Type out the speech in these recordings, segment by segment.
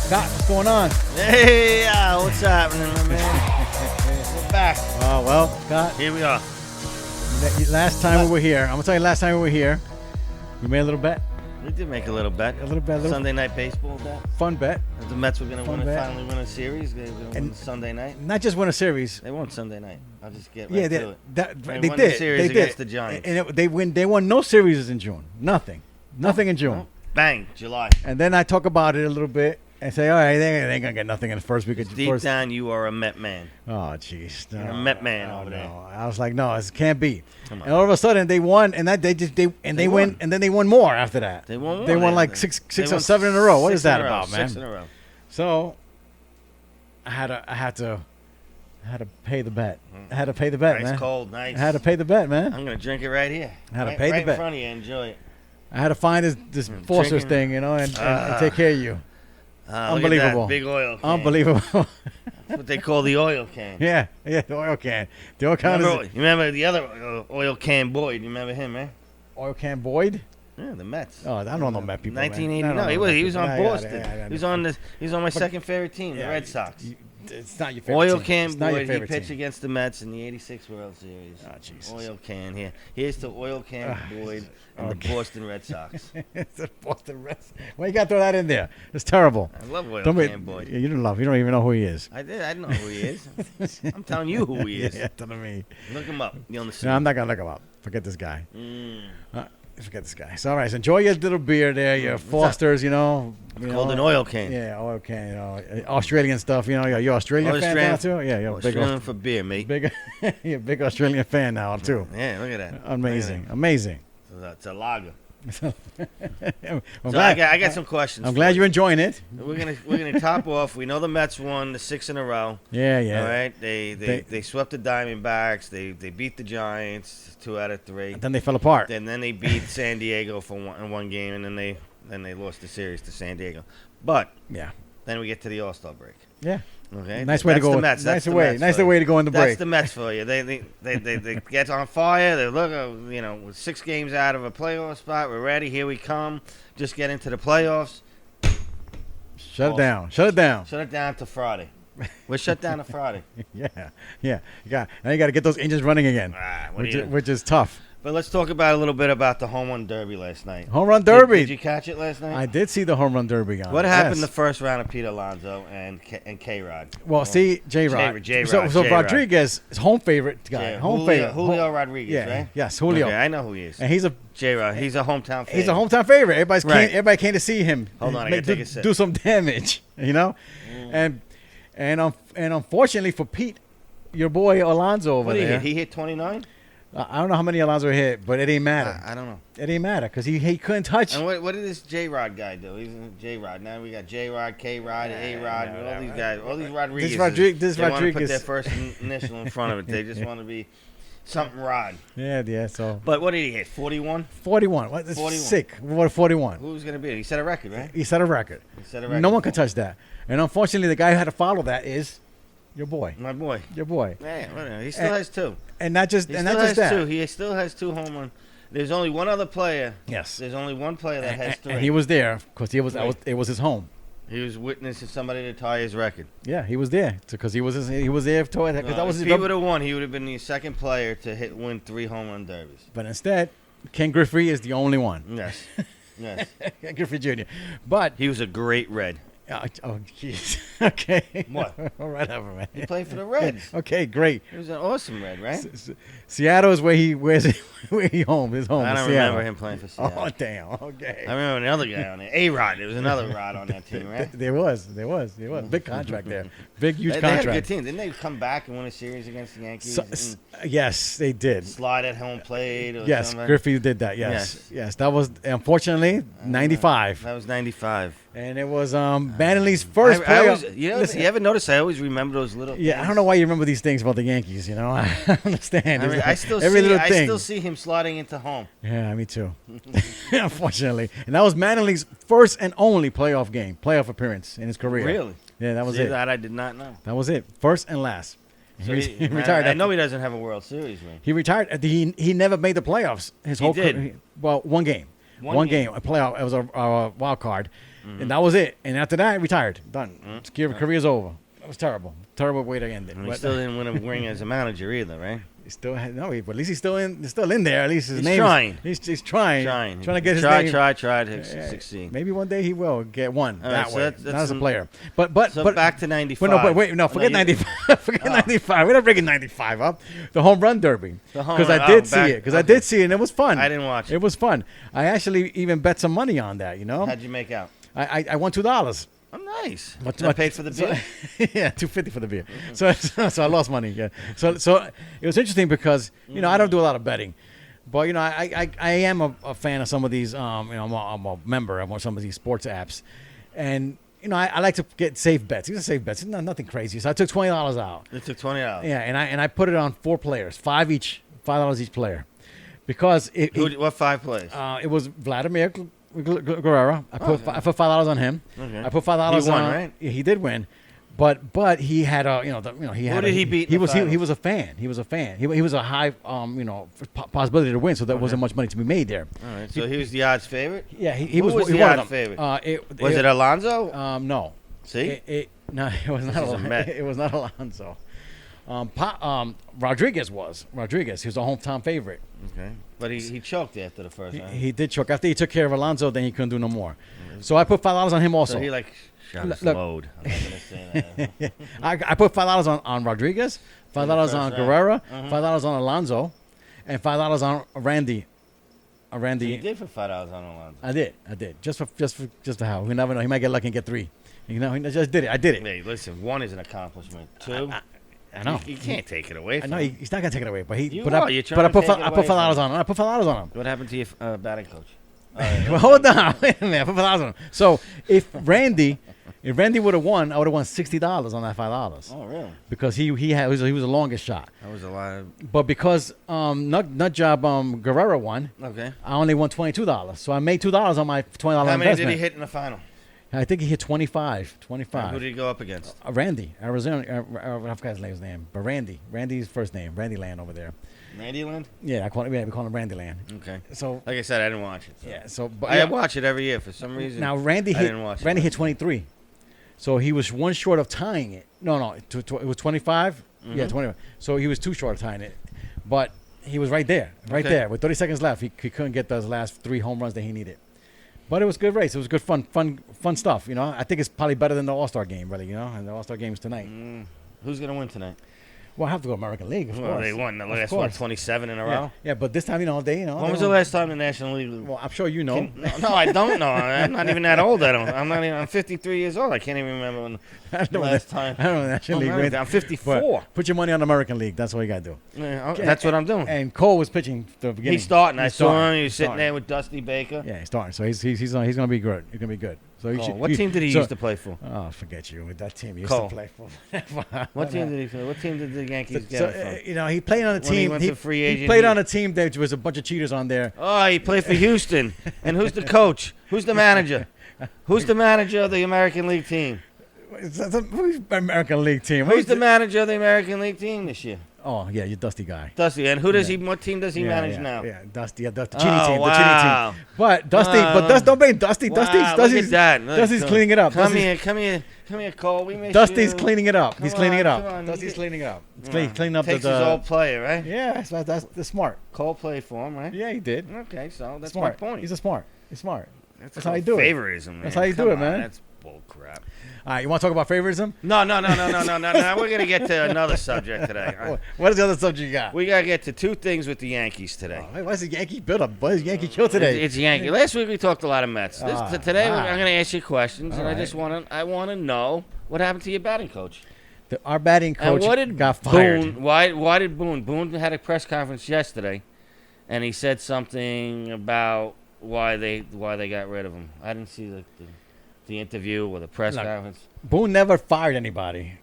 Scott, what's going on? Hey, what's happening, my man? We're back. Oh, well, Scott, Here we are. last time we were here, I'm going to tell you last time we were here, we made a little bet. We did make a little bet. A little bet, a little Sunday night baseball bet. fun bet. That the Mets were going Fun to bet. finally win a series. They were going to And- win Sunday night. Not just win a series. They won Sunday night. I'll just get Yeah, right they, to it. they They won did. the series they against did. the Giants. And they won no series in June. Nothing in June. No. Bang, July. And then I talk about it a little bit and say, all right, they ain't going to get nothing in the first week of Deep first. down, you are a Met man. Oh, jeez. You're a Met man over there. No. I was like, no, it can't be. Come on. And all of a sudden they won, and that they won. won, and then they won more after that. They won more. They won like They six won or seven in a row. What six is that in a row, about, man? 6 in a row. So I had to pay the bet. I had to pay the bet, Nice man. cold, nice. I had to pay the bet, man. I'm going to drink it right here. I had to right, pay the right bet. in front of you. Enjoy it. I had to find this Foster's drinking. thing, you know, and take care of you. Look at that Unbelievable. big oil can. Unbelievable. That's what they call the oil can. yeah, the oil can. The oil can Remember, is you remember the other oil can Boyd? You remember him, man? oil can Boyd. Yeah, the Mets. Oh, I don't know Met people. man. 1980. I don't No, know he Met was. He was people. on Yeah, Boston. yeah, He was on my second favorite team, the Yeah, Red Sox. It's not your favorite Oil team. can It's not your Boyd. He favorite pitched team. against the Mets in the '86 World Series. Oh, Jesus. Oil can here. Here's to Oil can Boyd and the Okay. Boston Red Sox. It's a Boston Reds. Why you got to throw that in there? It's terrible. I love Oil Don't be- can Boyd. You don't love. You don't even know who he is. I did. I know who he is. I'm telling you who he is. Yeah, telling me. Look him up. You'll understand. No, I'm not gonna look him up. Forget this guy. Mm. Forget this guy. So all right. So enjoy your little beer there. Your Foster's. You know. Called an oil can. Yeah, oil can. You know, Australian stuff. You know, you're Australian fan now too. Yeah, you're a big, Australian for beer, mate. you're a big Australian fan now too. Yeah, look at that. Amazing, amazing. It's a lager. I'm So glad, I got some questions. I'm for glad you. you're enjoying it. We're gonna top off. We know the Mets won the 6 in a row. Yeah, yeah. All right. They swept the Diamondbacks. They beat the Giants 2 out of 3. And then they fell apart. And then they beat San Diego in one game, and then they lost the series to San Diego. But Yeah, then we get to the All-Star break. yeah. Okay. Nice way to That's go. The Mets. That's Nice the way. Mets Nice for you. way to go in the That's break. the Mets for you. They get on fire. They look, with 6 games out of a playoff spot. We're ready. Here we come. Just get into the playoffs. Shut it down. Shut it down. Shut it down to Friday. We're shut down to Friday. Yeah, yeah. Now you got to get those engines running again, What do you- which is tough. But let's talk about a little bit about the home run derby last night. Home run derby. Did you catch it last night? I did see the home run derby on. What it, happened yes. the first round of Pete Alonso and K-Rod? Well, see, J-Rod. J-Rod, So J-Rod. Rodriguez is home favorite guy. Yeah, Home Julio, favorite. Julio Rodriguez, Yeah. right? Yes, Julio. Okay, I know who he is. And he's a J-Rod. He's a hometown fan. he's a hometown favorite. Right. Everybody came to see him. Hold on, I Make- gotta take a sip. do some damage, you know, and unfortunately for Pete, your boy Alonso over What did he there. hit? He hit 29? I don't know how many Alonso hit, but it ain't matter. I don't know. It ain't matter because he couldn't touch. And what did this J-Rod guy do? He's a J-Rod. Now we got J-Rod, K-Rod, A-Rod, all these guys, all these Rodriguez. This they want to put Rodriguez. their first initial in front of it. They just want to be something Rod. Yeah. So But what did he hit? 41? 41. What? That's 41. sick. What? 41. Who was going to be it? He set a record, right? He set a record. He set a record. No one could touch that. And unfortunately, the guy who had to follow that is your boy. My boy. Your boy. Yeah, whatever. He still has 2. And not just He and still not just has that. 2. He still has 2 home run. There's only one other player. Yes. There's only one player that has 3. And he was there because Right. it was his home. He was witnessing somebody to tie his record. Yeah, he was there because he was there to it because that was if his. he would have won, he would have been the second player to win 3 home run derbies. But instead, Ken Griffey is the only one. Yes, yes. Ken Griffey Jr. But He was a great Red. oh jeez. Okay. What? Whatever, man. He played for the Reds. Okay, great. He was an awesome Red, right? Seattle is where he home. His home. I is don't Seattle. remember him playing for Seattle. Oh damn. Okay. I remember another guy on there. A-Rod. There was another Rod on that team, right? There was big contract there, big huge They had a good contract. team. Didn't they come back and win a series against the Yankees? So, yes, they did. and slide at home plate or Yes, something? Griffey did that. Yes. That was unfortunately '95, That was 95. and it was Manley's first I playoff. always, you ever notice I always remember those little Yeah, I things? don't know why you remember these things about the Yankees. You know, I understand. I, mean, I still every see, little I thing. still see him sliding into home. Yeah, me too. Unfortunately, and that was Manley's first and only playoff appearance in his career. Really? Yeah, that was See, it. that I did not know. That was it. First and last. So He retired. I after- know he doesn't have a World Series ring. He retired. He never made the playoffs. His He whole did. career. Well, one game. One game. game, a playoff. It was a wild card, and that was it. And after that, retired. Done. Career's over. It was terrible. Terrible way to end it. And he But still didn't win a ring as a manager either, right? he still had, no. But at least he's still in. He's still in there. At least his He's name. trying. He's trying. Trying to get his try, name. Try to Yeah, succeed. Maybe one day he will get one All that right, so way. that's Not as a some- player. But So back to 95. But no, but wait, no, forget No, you- 95. Forget 95. We're not bringing 95 up. The home run derby. The home Because run- I did oh, see back- it. Because I okay. did see it, and it was fun. I didn't watch it. It was fun. I actually even bet some money on that. You know, How'd you make out? I won $2. Oh, nice. What- I paid for the beer. Yeah, $2.50 for the beer. So I lost money. Yeah. So it was interesting because I don't do a lot of betting, but I am a fan of some of these. I'm a member of some of these sports apps, and I like to get safe bets. These are safe bets. Nothing crazy. So I took $20 out. It took $20. Yeah, and I put it on 4 players, $5 each player, because What 5 plays? it was Vladimir Guerrero. I put $5 on him. Okay. I put $5 He won, on. right? Yeah, he did win, but he had a he had. Who did he beat in He the was he finals? was a fan. He was a fan. He was a high possibility to win, so there wasn't much money to be made there. All right. So he was the odds favorite. Yeah, he Who was. was he the one of odds them. favorite? Was it Alonzo? No. See? No, it was not. is a Met. It was not Alonso. Rodriguez was. Rodriguez. He was a hometown favorite. Okay. But he choked after the first round. He did choke. After he took care of Alonso, then he couldn't do no more. So I put $5 on him also. So he shot his Look. load. I'm not gonna say that. I put $5 on Rodriguez, $5 on round. Guerrero, $5 on Alonso, and $5 on Randy. He did for $5 on Alonzo. I did. Just for how. We never know. He might get lucky and get 3. He just did it. I did it. Hey, listen. 1 is an accomplishment. 2, I know. you can't take it away I from know him. he's not gonna take it away, but he. You but are. I, You're but I trying put to take it I put away from $5 on him. I put $5 on him. What happened to your batting coach? Well, hold on. Wait a minute. I put $5 on him. So if Randy would have won, I would have won $60 on that $5 Oh, really? because he was the longest shot. That was a lot of... But because nut job Guerrero won, Okay. I only won $22. So I made $2 on my $20 How many investment. did he hit in the final? I think he hit 25. Who did he go up against? Randy, Arizona. I forgot his name, but Randy. Randy's first name. Randy Land over there. Randy Land? Yeah, we call him Randy Land. Okay. So Like I said, I didn't watch it. So. yeah, so but I yeah. watch it every year for some reason. Now Randy I hit didn't watch it. Randy hit 23, so he was 1 short of tying it. No, it was 25. Mm-hmm. Yeah, 25. So he was 2 short of tying it, but he was right there, Okay. there with 30 seconds left. He couldn't get those last 3 home runs that he needed. But it was a good race. It was good fun stuff. I think it's probably better than the All-Star game, really. And the All-Star game is tonight. Who's going to win tonight? Well, I have to go American League, of Well, course. they won the Of last, course. 27 in a Yeah, row? yeah, but this time, When was the last time the National League... Well, I'm sure you know. No, I don't know. I'm not even that old. I'm 53 years old. I can't even remember when I don't the know last that- time. I don't know National League. went. I'm 54. But put your money on American League. That's what you got to do. Yeah, that's what I'm doing. And Cole was pitching the beginning. He's starting. I saw starting. him. He was sitting starting. there with Dusty Baker. Yeah, he's starting. So he's going to be good. He's going to be good. So you Cole. should, What you- team did he so- used to play for? Oh, forget you with that team. He used Cole. to play for. What team did he play? What team did the Yankees get So, him from? he played on a When he team. went to free he agent, played he- on a team that was a bunch of cheaters on there. Oh, he played for Houston. And who's the coach? Who's the manager? Who's the manager of the American League team? Who's the American League team? Who's the manager of the American League team this year? Oh, yeah, you're Dusty guy. Dusty. And who does he? What team does he Yeah, manage yeah, now? Yeah, Dusty. Yeah, the Oh, cheating team. The wow. cheating team. But Dusty. Don't blame Dusty. Wow, Dusty's look at that. Look, Dusty's so- cleaning it up. Come Dusty's- here, Cole. We miss Dusty's you. cleaning it up. Come He's cleaning it on, up. come on. Dusty's cleaning it up. He's Come on. cleaning up Takes the. his old player, right? Yeah, that's smart. Cole played for him, right? Yeah, he did. Okay, so that's Smart. my point. He's smart. He's smart. That's how you do it. Favoritism, man. That's how you do Come it, man. on, That's bull crap. All right, you want to talk about favoritism? No. We're gonna get to another subject today. What is the other subject you got? We gotta get to 2 things with the Yankees today. Why is the Yankee build up? Why is Yankee kill today? It's Yankee. Last week we talked a lot of Mets. Today wow. I'm gonna ask you questions, All and I right. just wanna know what happened to your batting coach. Our batting And coach what did got fired. Boone? Why did Boone? Boone had a press conference yesterday, and he said something about why they got rid of him. I didn't see the interview or the press Look. conference. Boone never fired anybody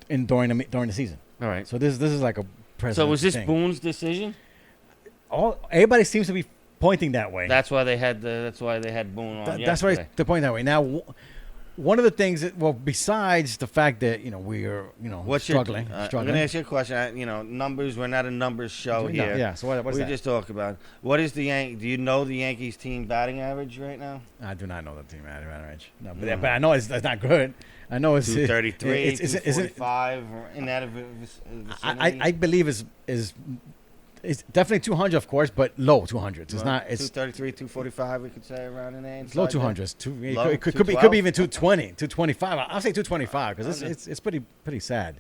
during the season. All right. So this is like a president. So was this thing. Boone's decision? Everybody seems to be pointing that way. That's why they had Boone on. That's why yesterday. they're pointing that way. Now, one of the things that, well, besides the fact that we're What's struggling, I'm going to ask you a question. Numbers. We're not a numbers show here. Yeah. So what is we that? just talk about what is the Do you know the Yankees team batting average right now? I do not know the team average. No, but I know it's not good. I know it's 233, it's 245, in that vicinity. I believe it's definitely 200, of course, but low 200s. It's not. It's 233, 245. We could say around in there. It's low inside there. 200s. Low? It could be even 220, 225. I'll say 225 because it's pretty sad,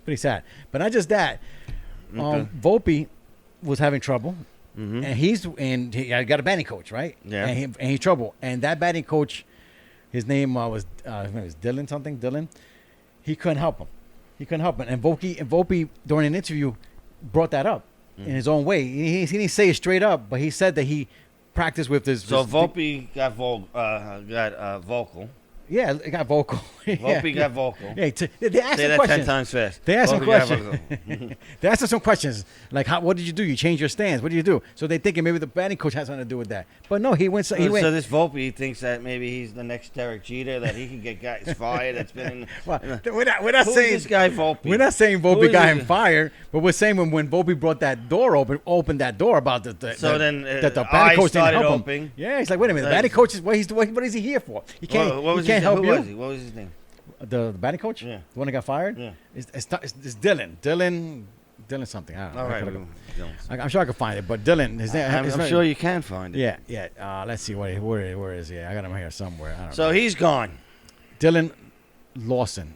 pretty sad. But not just that. Okay. Volpe was having trouble, Mhm. and he got a batting coach, right? Yeah. And he's trouble. And that batting coach, his name was Dylan something. Dylan. He couldn't help him. And Volpe during an interview brought that up in his own way. He didn't say it straight up, but he said that he practiced with this. So this- Volpe got vocal. Yeah, it got vocal. Volpe got vocal. Yeah, they asked Say him that 10 questions. times fast. They asked him Volpe got questions. vocal. They asked him some questions like, "What did you do? You changed your stance. What did you do?" So they thinking maybe the batting coach has something to do with that. But no, he went. So this Volpe thinks that maybe he's the next Derek Jeter, that he can get guys fired. That's been in, Well, in the- we're not Who's saying this guy Volpe? We're not saying Who Volpe is got this? him fired, but we're saying when Volpe brought that door opened that door about that the batting eyes coach didn't started help opening. him. Yeah, he's like, wait a minute, the Like- batting coach is what is he here for? He can't. What he was can't his, help who you. was he? What was his name? The batting coach, Yeah. the one that got fired. Yeah. It's Dylan. Dylan something. I don't know. All I right. could've- we- I'm sure I could find it, but Dylan. His name. I'm sure you can find it. Yeah. Let's see where is he? I got him here somewhere. I don't So know. he's gone. Dylan Lawson.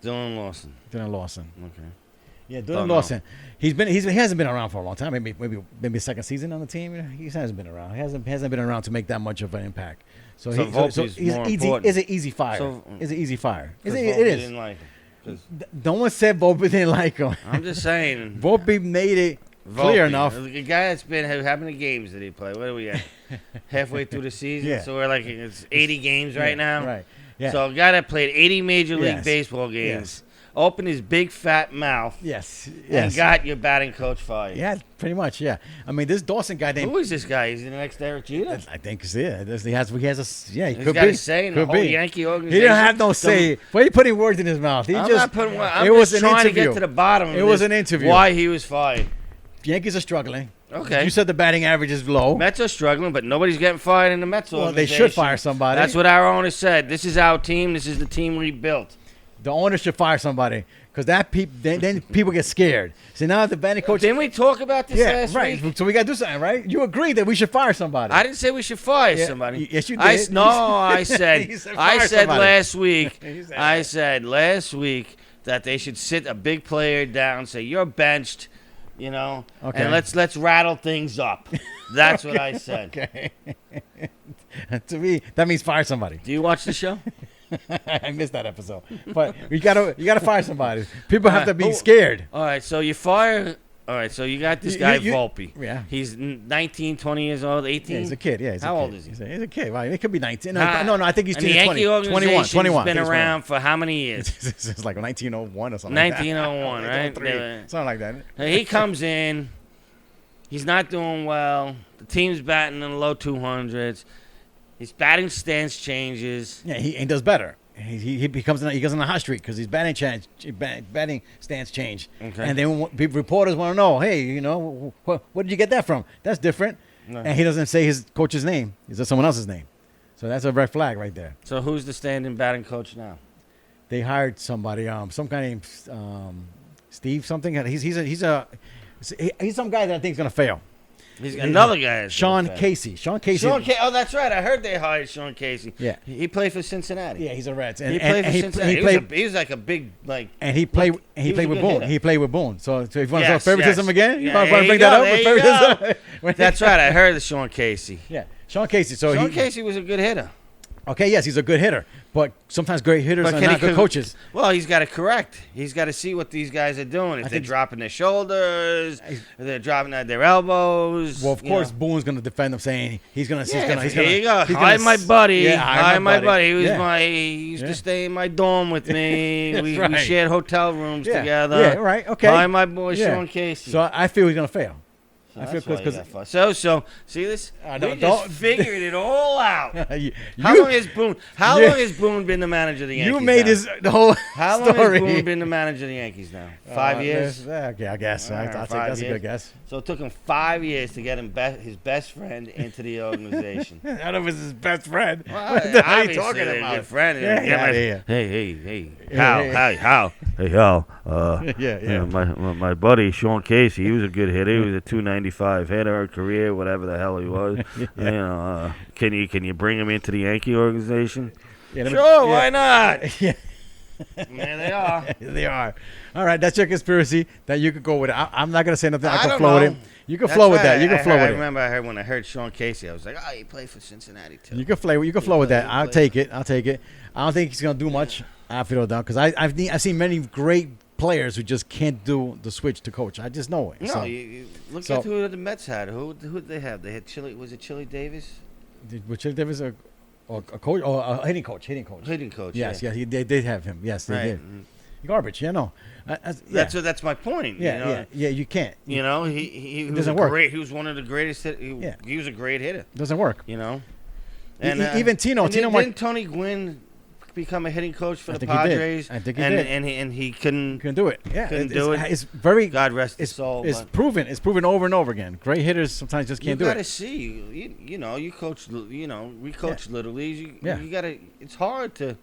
Dylan Lawson. Dylan Lawson. Okay. Yeah, Don't Dylan know. Lawson. He hasn't been around for a long time. Maybe second season on the team. He hasn't been around. He hasn't been around to make that much of an impact. So Volpe's he's more easy. important. Is it easy fire? So- Is it easy fire? Is 'Cause it? Volpe It is. didn't like him. 'Cause No one said Volpe didn't like him. I'm just saying. Volpe made it clear Volpe, enough. The guy that's been how many games did he play? What are we at? Halfway through the season, Yeah. so we're like it's 80 games right now. Right. Yeah. So a guy that played 80 Major League Yes. Baseball games, Yes. opened his big fat mouth, Yes. and Yes. got your batting coach fired. Yeah. Pretty much. Yeah. I mean, this Dawson guy named. Who is this guy? Is he the next Derek Jeter? I think it's yeah. He has a yeah. He He's could got be. a say in the Could whole be. Yankee He organization. didn't have no say. Why are you putting words in his mouth? He I'm just. not putting. I'm it was just an trying to interview. get to the bottom. Of It was this, an interview. Why he was fired? Yankees are struggling. Okay. You said the batting average is low. Mets are struggling, but nobody's getting fired in the Mets Well, they organization. should fire somebody. That's what our owner said. This is our team. This is the team we built. The owner should fire somebody because then people get scared. So now the batting coach. Didn't we talk about this Yeah, last right. week? So we got to do something, right? You agreed that we should fire somebody. I didn't say we should fire Yeah, somebody. yes, you I did. no, I said. You said I fire said somebody. last week. You said I that. said last week that they should sit a big player down, say you're benched, Okay. and let's rattle things up. That's what I said. Okay. To me, that means fire somebody. Do you watch the show? I missed that episode, but you gotta fire somebody. People have to be Who- scared. All right, so you fire. All right, so you got this guy You- Volpe. Yeah. He's 19, 20 years old, 18. Yeah, he's a kid. Yeah, he's How a kid. old is he? He's a kid. Right? It could be 19. No, Huh? no, I think he's And the 20, Yankee 21. organization's 21. been I think it's around for how many years? It's like 1901 or something. like that. 1901, right? 1903, Yeah. something like that. He comes in. He's not doing well. The team's batting in the low 200s. His batting stance changes. Yeah, he does better. He becomes he goes on a hot streak because his batting stance change. Okay. And then reporters want to know, hey, what did you get that from? That's different. No. And he doesn't say his coach's name. He says someone else's name. So that's a red flag right there. So who's the standing batting coach now? They hired somebody, some guy named Steve something. He's some guy that I think is gonna fail. He's another guy. that's Sean gonna fail. Casey. Sean Casey. Oh, that's right. I heard they hired Sean Casey. Yeah. He played for Cincinnati. Yeah, he's a Reds. He played for Cincinnati. He was like a big, like. And he played. Look, And he he was played a with good Boone. hitter. He played with Boone. So if you want to Yes, talk favoritism yes. again, you Yeah, want there to you bring that go, up there with you go. favoritism? That's right. I heard of Sean Casey. Yeah, Sean Casey. So Sean Casey was a good hitter. Okay, yes, he's a good hitter, but sometimes great hitters But are can not he good coaches. Well, he's got to correct. He's got to see what these guys are doing. If I they're think- dropping their shoulders, if they're dropping at their elbows. Well, of you course, know. Boone's going to defend him, saying he's going to. Yeah, he's here gonna, you go. he's Hi, gonna my s- buddy. Yeah, Hi, my buddy. He was Yeah. he used Yeah. to stay in my dorm with me. That's we right. shared hotel rooms Yeah. together. Yeah, right. Okay. Hi, my boy Yeah. Sean Casey. So I feel he's going to fail. So I feel that's close why you 'cause- got fired. So see this? No, We just don't- figured it all out. You- How you- long has Boone? How Yeah. long has Boone been the manager of the Yankees? You made now? the whole How long story. has Boone been the manager of the Yankees now? 5 years. Okay, I guess. All right, I'll take 5 that's a years. good guess. So it took him 5 years to get him his best friend into the organization. I don't know if it's his best friend. Well, What the hell are you obviously talking they're about? good friend. Yeah, Yeah, outta here. Hey, Yeah, Hal, hey, Hal. Yeah. My buddy Sean Casey, he was a good hitter. He was a 295 hitter, career, whatever the hell he was. Can you bring him into the Yankee organization? Yeah, let me- Sure, yeah. why not? Yeah. There they are. They are. All right, that's your conspiracy that you could go with it. I'm not gonna say nothing. I I can don't flow with know. it. You can That's flow with right. that. You can flow I with it. remember I heard when I heard Sean Casey, I was like, oh, he played for Cincinnati too. You can flow. You can flow with play- that. he I'll plays. take it. I'll take it. I don't think he's gonna do much after it all down because I've seen many great players who just can't do the switch to coach. I just know it. No, So, you look so- at who the Mets had. Who did they have? They had Chili. Was it Chili Davis? was Chili Davis a coach or a hitting coach? Hitting coach. Hitting coach. Yes, yeah. they did have him. Yes, they Right. did. Garbage. Yeah, no. That's my point. Yeah, you know? yeah. You can't. You know, he was doesn't work. great. He was one of the greatest. Yeah. He was a great hitter. Doesn't work. You know, Even Tino. and Tino didn't Tony Gwynn become a hitting coach for I the think he did. Padres? I think he and, did. And he couldn't. Couldn't do it. Yeah, Couldn't it's, do it. It's very. God rest his It's, soul. it's but proven. It's proven over and over again. Great hitters sometimes just you can't do gotta it. see. You know, you coach. You know, we coach little leagues. Yeah. You gotta. It's hard to.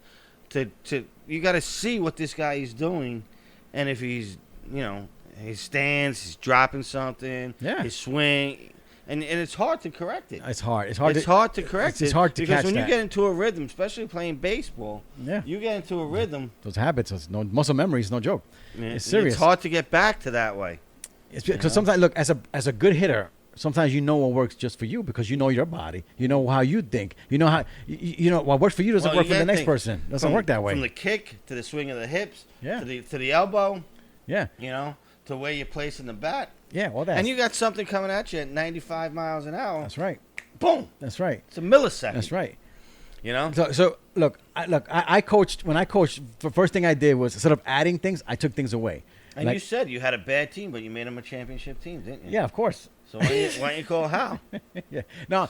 You gotta see what this guy is doing, and if he's, his stance, he's dropping something. Yeah. His swing. And it's hard to correct it. It's hard. It's hard. It's hard to correct it. It's hard to because catch when that. you get into a rhythm, especially playing baseball, Yeah. you get into a rhythm. Those habits. Those no muscle memory is no joke. It's serious. It's hard to get back to that way. It's because sometimes, look, as a good hitter, sometimes you know what works just for you because you know your body. You know how you think. You know how you know what works for you doesn't Well, work you for the gotta next think, person. Doesn't From- work that way. From the kick to the swing of the hips, Yeah. to the elbow, Yeah. to where you're placing the bat, Yeah. All that. and you got something coming at you at 95 miles an hour. That's right. Boom! That's right. It's a millisecond. That's right. You know. So look, I coached. When I coached, the first thing I did was instead of adding things, I took things away. And Like- you said you had a bad team, but you made them a championship team, didn't you? Yeah, of course. So why don't you call Hal? Yeah. No.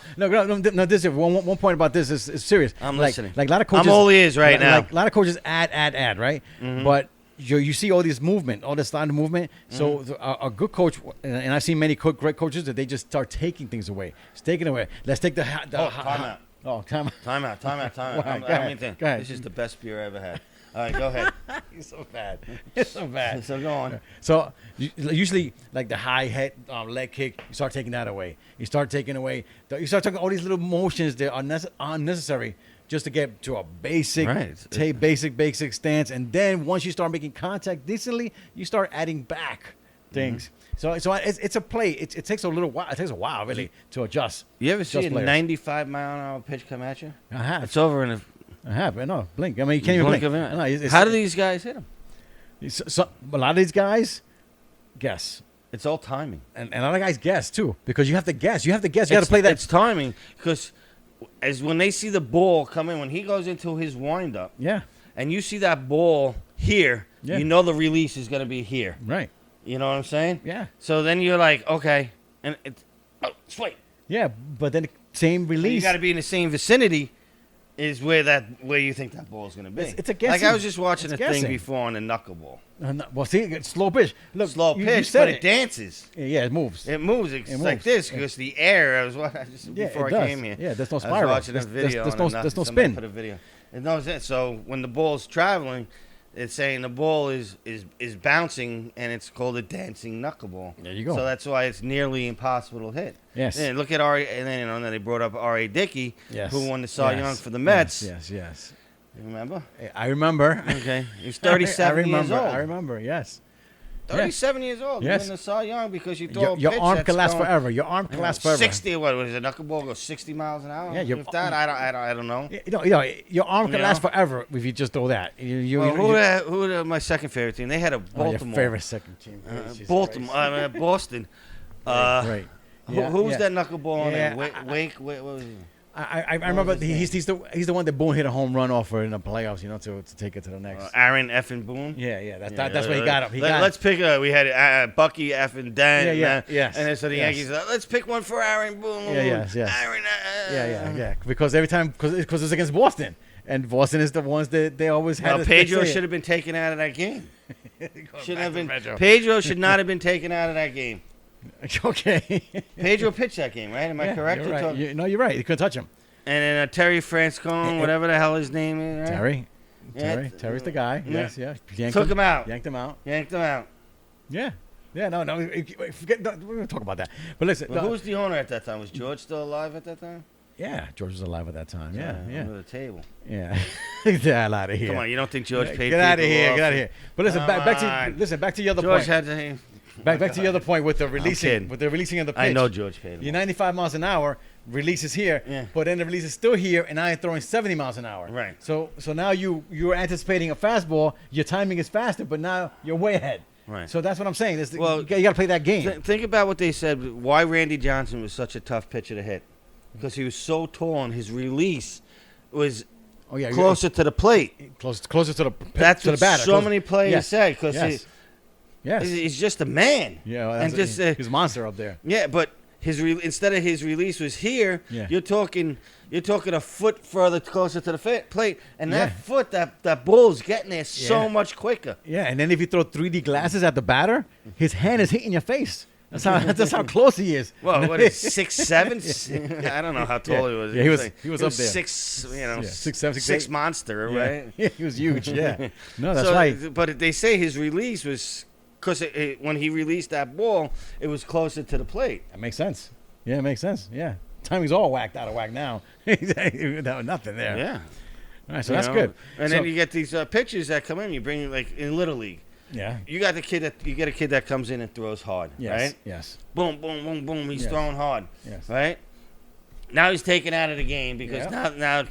This is one point about this is serious. I'm like, listening. Like a lot of coaches. I'm all ears right now. Like a lot of coaches add, right? Mm-hmm. But you see all this movement, all this line of movement. So Mm-hmm. a good coach, and I've seen many great coaches that they just start taking things away. It's taking away. Let's take the. Timeout. Oh, time. Time out. Go I ahead, don't mean to. go ahead. This is the best beer I ever had. All right, go ahead. You're so bad. You're so bad. So go on. So usually, like the high head leg kick, you start taking that away. You start taking away. You start taking all these little motions that are unnecessary just to get to a basic, Right. basic stance. And then once you start making contact decently, you start adding back things. Mm-hmm. So it's a play. It takes a little while. It takes a while really to adjust. You ever see Just a players. 95-mile-an-hour pitch come at you? I have. It's over in a I have. I know. Blink. I mean, you can't even blink blink. of an eye. No, it's- How do these guys hit them? So, a lot of these guys guess. It's all timing. And a lot of guys guess too, because you have to guess. You have to guess. You got to play that. It's timing because as when they see the ball come in, when he goes into his windup, Yeah, and you see that ball here, Yeah. you know the release is going to be here. right. You know what I'm saying? Yeah, So then you're like, okay, and it's sweet. yeah. But then same You release. got to be in the same vicinity. Is where you think that ball is going to be. It's a Like guessing. I was just watching It's a thing guessing. before on the knuckleball. Well, see, it's slow pitch. Look, Slow you pitch, said but it dances. Yeah, it moves. It moves. It's It like moves. this because the air. I was watching just Yeah, before it I does. came here. Yeah, there's no I spiral. was watching a There's- video. there's on no- the there's no somebody spin. Put a video. It knows it. So when the ball's traveling, it's saying the ball is bouncing, and it's called a dancing knuckleball. There you go. So that's why it's nearly impossible to hit. Yes. And look at R.A. And then they brought up R.A. Dickey, Yes. who won the Cy Yes. Young for the Mets. Yes. You remember? I remember. Okay. He's 37 years old. I remember. Yes. 37 years old. Yes. You win the Cy Young because you throw Your a pitch arm that's can last going, forever. Your arm can last forever. 60. What was it? Knuckleball goes 60 miles an hour. Yeah, If that, I don't know. You know, your arm can You last know? forever if you just throw that. Who my second favorite team? They had a Oh, your Baltimore. favorite second team. Jesus Baltimore. Christ. Boston. Great. Who was Yeah. that knuckleball on Yeah, there? Wake. What was it? I remember he's the one that Boone hit a home run off for in the playoffs, to take it to the next. Aaron effing Boone. Yeah, that's where he got him. Let's pick. We had Bucky effing Dan. Yes. And then so the Yes. Yankees. Let's pick one for Aaron Boone. Yes. Aaron. Yeah. Because every time, because it was against Boston, and Boston is the ones that they always had. No, Pedro should have been taken out of that game. Pedro should not have been taken out of that game. Okay. Pedro pitched that game, right? Am I correct? You're right. You're right. You couldn't touch him. And then Terry Francone, whatever the hell his name is. Right? Terry's the guy. Yes. Took him out. Yanked him out. Yeah. No. Forget. We're gonna talk about that. But listen. Well, who was the owner at that time? Was George still alive at that time? Yeah, George was alive at that time. Yeah. Under the table. Yeah. Get the hell out of here. Come on, you don't think George paid Get out of people here. off? Get out of here. But listen, back to the other George point. had to. Back to the other point with the releasing of the pitch. I know George paid him. You're 95 miles an hour. Release is here, but then the release is still here, and now you're throwing 70 miles an hour. Right. So now you're anticipating a fastball. Your timing is faster, but now you're way ahead. Right. So that's what I'm saying. You Well, got to play that game. Think about what they said. Why Randy Johnson was such a tough pitcher to hit? Because he was so tall, and his release was closer to the plate. Closer to the That's to what the batter. so many players say. Because he's just a man. Yeah, he's a monster up there. Yeah, but instead of his release was here, you're talking a foot further closer to the plate, and that ball's getting there so much quicker. Yeah, and then if you throw 3D glasses at the batter, his hand is hitting your face. That's how close he is. Well, what is 6'7"? I don't know how tall he was. Yeah, he was up there. 6'7", monster, right? Yeah, he was huge. Yeah, no, that's right. But they say his release was because when he released that ball, it was closer to the plate. That makes sense. Yeah, it makes sense. Yeah, timing's all out of whack now. Nothing there. Yeah. All right, so that's good. And then you get these pitchers that come in. You bring like in Little League. Yeah. You get a kid that comes in and throws hard, right? Yes. Boom, boom, boom, boom. He's throwing hard, yes. Right? Now he's taken out of the game because now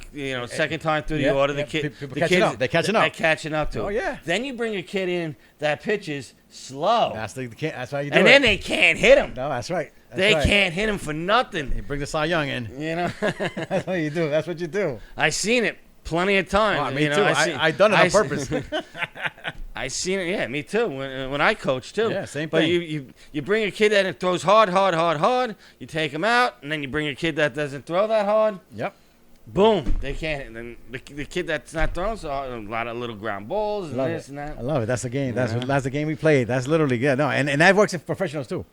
second time through the order, the kids they're catching up. They're catching up to. Oh yeah. Then you bring a kid in that pitches slow. That's how you do it. And then they can't hit him. No, that's right. They can't hit him for nothing. You bring the Cy Young in. That's what you do. That's what you do. I seen it plenty of times. Oh, me too. I done it on purpose. I seen it. Yeah, me too. When I coach too. Yeah, same but thing. you bring a kid that throws hard. You take him out, and then you bring a kid that doesn't throw that hard. Yep. Boom. They can't. And the kid that's not throwing so a lot of little ground balls and this and that. I love it. That's the game. That's the game we played. That's literally no, and that works in professionals too.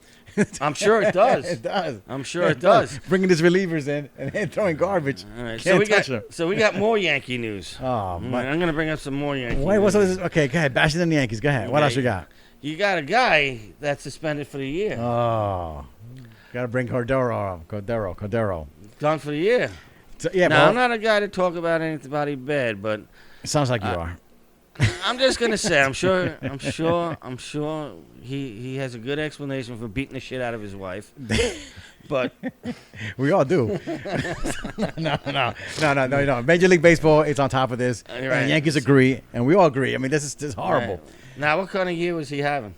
I'm sure it does. It does. I'm sure it does. Bringing these relievers in and throwing garbage. All right. Can't touch them. So we got more Yankee news. Oh, my. I'm gonna bring up some more Yankee. Wait, what's this? Okay, go ahead. Bashing in the Yankees. Go ahead. What else you got? You got a guy that's suspended for the year. Oh, got to bring Cordero. Gone for the year. So, yeah, now, I'm not a guy to talk about anybody bad, but it sounds like you are. I'm just gonna say, I'm sure he has a good explanation for beating the shit out of his wife. But we all do. No. Major League Baseball is on top of this. Right. And the Yankees agree, and we all agree. I mean, this is horrible. Right. Now, what kind of year was he having?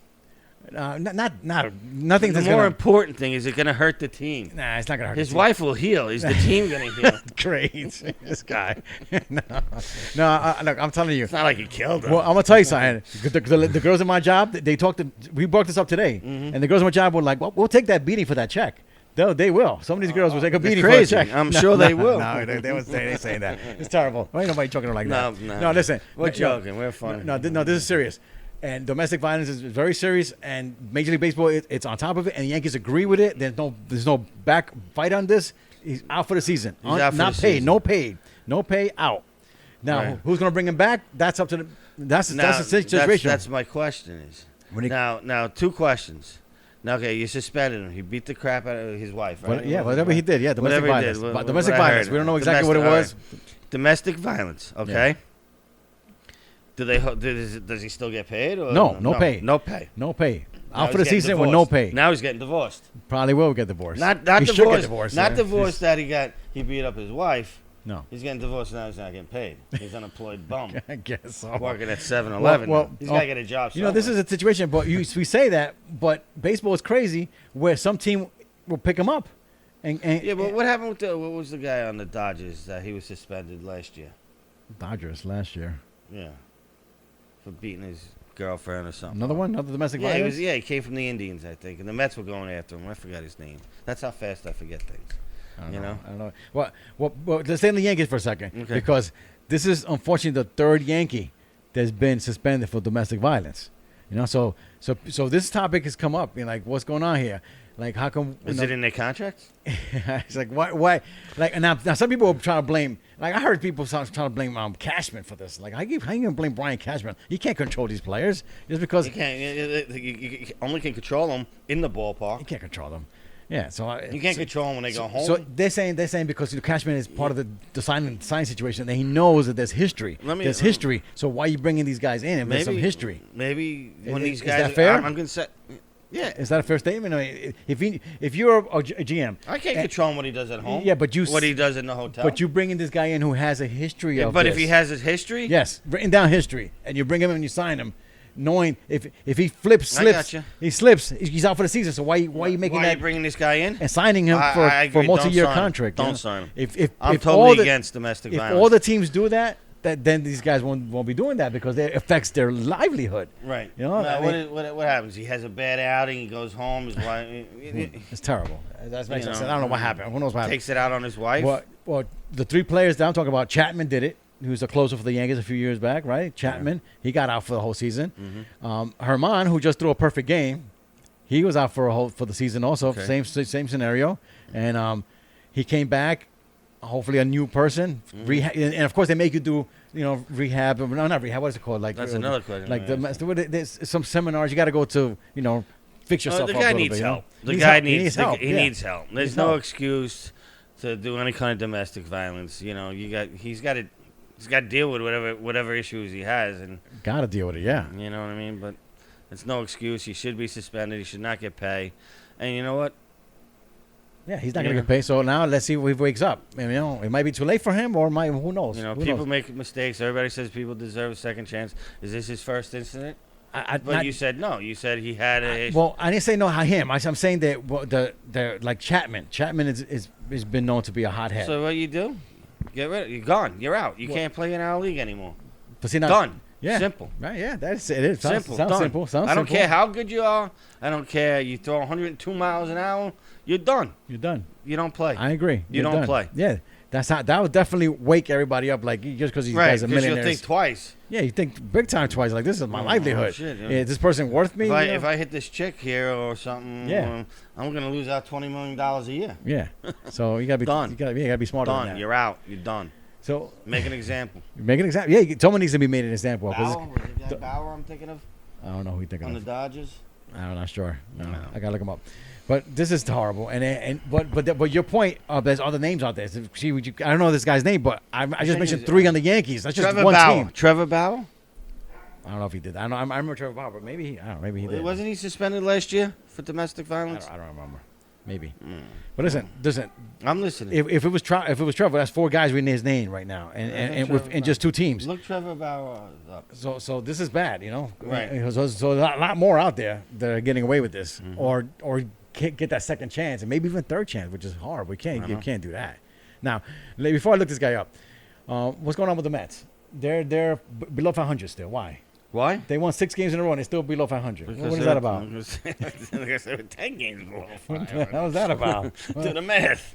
Nothing. The more important thing is it going to hurt the team? Nah, it's not going to hurt. His wife will heal. Is the team going to heal? Great, this guy. Look, I'm telling you. It's not like he killed him. Well, I'm gonna tell you something. The girls in my job, they talked. We brought this up today, and the girls in my job were like, "Well, we'll take that beating for that check." They will. Some of these girls will take a beating for a check. I'm sure they will. No, they saying that. It's terrible. Why ain't nobody joking like that? No. Listen. We're joking. We're funny. No, this is serious. And domestic violence is very serious. And Major League Baseball, it's on top of it. And the Yankees agree with it. There's no back fight on this. He's out for the season. He's out for not the paid. season. No pay. Out. Now, who's going to bring him back? That's up to the. That's the situation. That's my question. Now, two questions. Now, okay, you suspended him. He beat the crap out of his wife, right? Whatever he did. Yeah, domestic violence. Domestic violence. We don't know exactly what it was. Domestic violence. Okay. Yeah. Does he still get paid? Or no pay. No pay. No pay. Out for the season with no pay. Now he's getting divorced. Probably will get divorced. Not divorced. Not divorced that he beat up his wife. No. He's getting divorced now. He's not getting paid. He's unemployed bum. I guess so. Working at 7-Eleven. Well, he's got to get a job. This is a situation. But we say that, but baseball is crazy where some team will pick him up. And Yeah, but what happened with what was the guy on the Dodgers that he was suspended last year? Dodgers last year. Yeah, for beating his girlfriend or something. Another domestic Yeah, violence. he came from the Indians, I think, and the Mets were going after him. I forgot his name. That's how fast I forget things. I don't You know. know? I don't know. Well, let's stay in the Yankees for a second Okay. because this is unfortunately the third Yankee that's been suspended for domestic violence. You know, so this topic has come up. You know, like, what's going on here? Like, how come? Is it in their contracts? It's like why? Like, and now some people are trying to blame. Like, I heard people trying to blame Cashman for this. Like, how you gonna blame Brian Cashman? He can't control these players just because You can't. You only can control them in the ballpark. he can't control them. Yeah, so You can't control them when they go home. So they're saying because Cashman is part of the sign situation, and he knows that there's history. There's history. So why are you bringing these guys in if there's some history? Maybe when Is these that guys, fair? I'm gonna say, yeah. Is that a fair statement? I mean, if you're a GM, I can't control what he does at home. Yeah, but what he does in the hotel. but you bring in this guy in who has a history of. But this. if he has his history, yes, written down history, and you bring him in and you sign him, knowing if he slips, I gotcha. he slips, he's out for the season. So why are you making why that are you bringing this guy in? and signing him I for agree. a multi-year Don't sign him. contract? Don't you know? sign him. If I'm if all totally the- against domestic if violence. all the teams do that, then these guys won't be doing that because it affects their livelihood. Right. You know, Now, I mean- what happens? He has a bad outing. He goes home. His wife It's terrible. That's makes You sense. know, I don't know what happened. Who knows what happened? takes it out on his wife. Well, the three players that I'm talking about, Chapman did it. He was a closer for the Yankees a few years back, right? Chapman, he got out for the whole season. Herman, who just threw a perfect game, he was out for the season also. Okay. Same scenario, and he came back. Hopefully, a new person. Rehab, and of course, they make you do rehab. No, not rehab. What is it called? Like That's another question. Like there's some seminars you got to go to. Fix yourself. The up a guy little needs bit, help. He The guy help. needs help. He yeah. needs help. There's Needs no help. excuse to do any kind of domestic violence. He's got to deal with whatever issues he has, and Got to deal with it. Yeah. you know what I mean. But it's no excuse. He should be suspended. He should not get pay. And you know what? Yeah, he's not going Yeah. to get paid. So now let's see if he wakes up. And, it might be too late for him, or who knows? Who People knows? make mistakes. Everybody says people deserve a second chance. Is this his first incident? But not- you said no. You said he had a. well, I didn't say no him. I'm saying that the like Chapman. Chapman is been known to be a hothead. So what you do? Get rid of. You're gone. You're out. You What? can't play in our league anymore. Does he not? Done. Yeah. Simple. Right. Yeah. That's it. It sounds, Simple. Sounds done. simple. Sounds I don't simple. care how good you are. I don't care. You throw 102 miles an hour. You're done. You're done. You don't play. I agree. You You're don't done. play. Yeah. That would definitely wake everybody up. Like just because these right. guys are Because you'll millionaires. think twice. Yeah. You think big time twice. Like this is my Oh, livelihood. shit, yeah. Is this person worth me? If I hit this chick here or something, Yeah. I'm gonna lose out $20 million a year. Yeah. So you gotta be Done. You gotta be smarter than Done. that. You're out. You're done. So Make an example. make an example. Yeah. Someone needs to be made an example of. 'cause Bauer? Was it that Bauer I'm thinking of I don't know who you're thinking on the of. Dodgers? I'm not sure. No, No. I gotta look them up. But this is horrible. But your point, there's other names out there. So, see, I don't know this guy's name, but I just thing mentioned is, three on the Yankees. That's just Trevor one Bauer. team. Trevor Bauer? I don't know if he did. I remember Trevor Bauer, but maybe I don't know. Maybe he did. Wasn't he suspended last year for domestic I violence? don't remember. Maybe. But listen. I'm listening. If it was Trevor, that's four guys reading his name right now, and Trevor with just two teams. Look Trevor Bauer up. So this is bad, Right. So a lot more out there that are getting away with this, Mm-hmm. or can't get that second chance, and maybe even third chance, which is hard. You can't do that. Now, before I look this guy up, what's going on with the Mets? They're below 500 still. Why? Why? They won 6 games in a row and they're still below 500. Because What is that about? Like I said, 10 games below What the hell is that about? Do the math.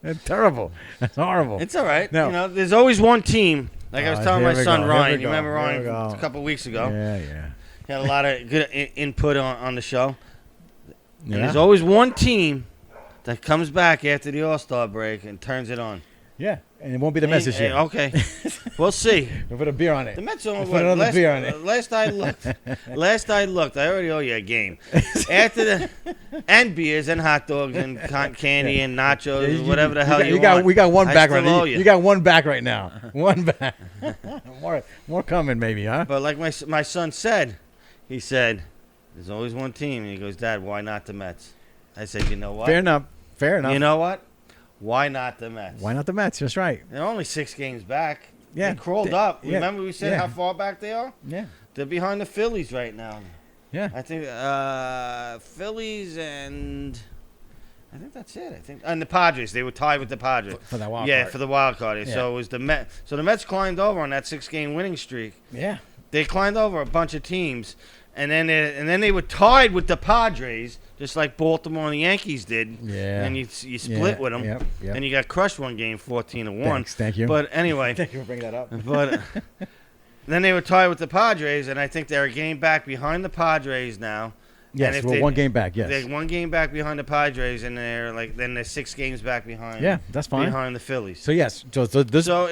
That's terrible. That's horrible. It's all right. No. There's always one team. Like I was telling here my we son go, here Ryan. we You go, remember here Ryan we go. a couple of weeks ago? Yeah. He had a lot of good input on the show. And Yeah. there's always one team that comes back after the All-Star break and turns it on. Yeah. And it won't be the Mets this year. Okay. We'll see. We'll put a beer on it. The Mets only Put another beer on it. last I looked, I already owe you a game. After and beers and hot dogs and candy and nachos, whatever the hell you want. We got one I back still right now. owe You got one back right now. One back. more coming, maybe, huh? But like my son said, he said, "There's always one team." And he goes, "Dad, why not the Mets?" I said, "You know what? Fair enough. You know what? Why not the Mets? Why not the Mets? That's right. They're only 6 games back. Yeah. They crawled up. Yeah. Remember we said Yeah. how far back they are? Yeah. They're behind the Phillies right now. Yeah. I think Phillies and I think that's it. I think, and the Padres, they were tied with the Padres For that wild yeah, card. for the wild card. Yeah. So it was the Mets. So the Mets climbed over on that 6-game winning streak. Yeah. They climbed over a bunch of teams, and then they were tied with the Padres, just like Baltimore and the Yankees did. Yeah. And you split Yeah, with them, yep, yep. and you got crushed one game, 14-1. Thanks, thank you. But anyway, Thank you for bringing that up. but then they were tied with the Padres, and I think they're a game back behind the Padres now. Yes, if we're they- one game back. Yes. They're one game back behind the Padres, and then they're 6 games back behind. Yeah, that's fine. Behind the Phillies. So yes, so this So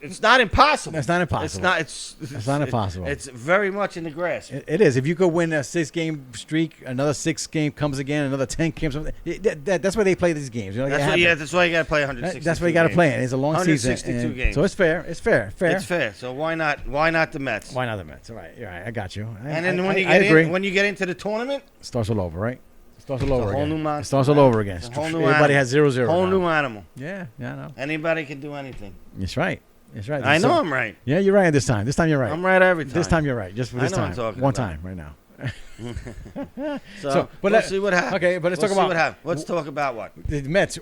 it's not impossible. It's not impossible. It's not. It's not impossible. It's very much in the grasp. it is. If you could win a 6-game streak, another 6 game comes again, another 10 games. That's why they play these games. You know, That's why you got to play 162. that's why you got to play it. It's a long season. 162 games. So it's fair. It's fair. It's fair. So why not? Why not the Mets? Why not the Mets? All right. You're right. I got you. And then when I agree. when you get into the tournament, Starts all over, right? Starts all over a whole again. new monster. It starts all over again. It's a whole new Everybody animal. has 0-0. whole now. new animal. Yeah, I know. Anybody can do anything. That's right. That's right. I know So- I'm right. Yeah, you're right this time. This time you're right. I'm right every time. This time you're right. Just for I this know what time. I'm talking One about. time right now. So, but let's see what happens. Okay, but let's We'll talk see about what happens. Let's talk about what. the Mets,